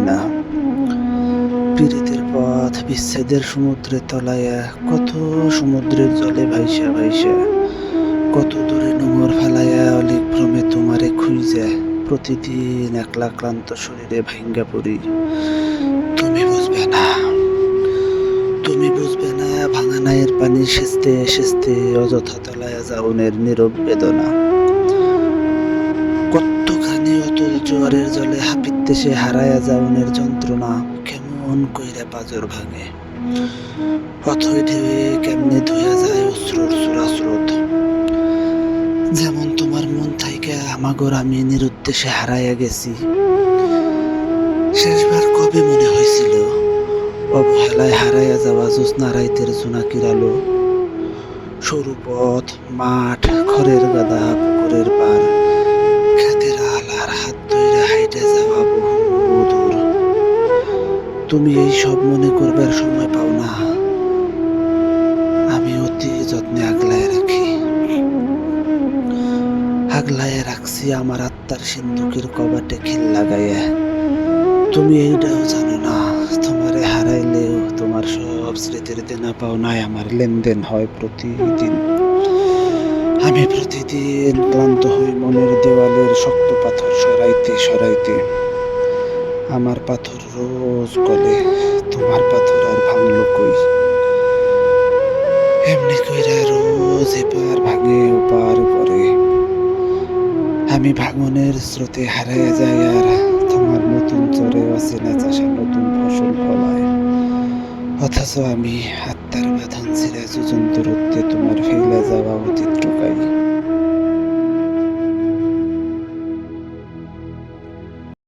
না। পীড়িতের পথ বিচ্ছেদের সমুদ্রে তলাইয়া, কত সমুদ্রের জলে ভাইসা ভাইসা, কত দূরে নোঙর ফেলাইয়া অলিক ভ্রমে তোমারে খুঁজে প্রতিদিন একলা ক্লান্ত শরীরে ভাঙ্গা পড়ি। তুমি বুঝবে না, তুমি বুঝবে না, ভাঙা নায়ের পানি সেচতে সেচতে অযথা তলায়া যাওনের নীরব বেদনা। কতখানি অতল জোয়ারের জলে হাপিত্যে সে হারায়া যাওনের যন্ত্রণা, কেমন কইরা পাজর ভাঙে, অথই ঢেউয়ে কেমনে ধুয়া যায় অশ্রুর চূড়াস্রোত। যেমন তোমার মন থাইকা আমাগর আমি নিরুদ্দেশে হারাইয়া গেছি। শেষবার কবে মনে হয়েছিল অবহেলায় হারাইয়া যাওয়া জ্যোৎস্না রাইতের জোনাকির আলো, সরু পথ, মাঠ, খড়ের গাদা, পুকুরের পার, খেতের আল আর হাত ধইরা হাইটে যাওয়া বহু দূর। তুমি এই সব মনে করবার সময় পাও না। আমি অতি যত্নে আগলায় রাখি, আগলায় রাখছি আমার আত্মার সিন্ধুকের কবাটে খিল লাগাইয়া। তুমি এইটাও জানো না, তোমারে হারাইলেও তোমার সব স্মৃতির দেনা পাওনায় আমার লেনদেন হয় প্রতিদিন। আমি প্রতিদিন ক্লান্ত হই মনের দেওয়ালের শক্ত পাথর সরাইতে সরাইতে। আমার পাথর রোজ গলে, তোমার পাথর আর ভাঙলো কই। এমনি কইরা রোজ এপার ভাঙে ওপার করে। আমি ভাঙনের স্রোতে হারাইয়া যাই, আর তোমার নতুন চরে অচেনা চাষা নতুন ফসল ফলায়। অথচ আমি আত্মার বাঁধন ছিঁড়ে যোজন দূরত্বে তোমার ফেলে যাওয়া অতীত টোকাই।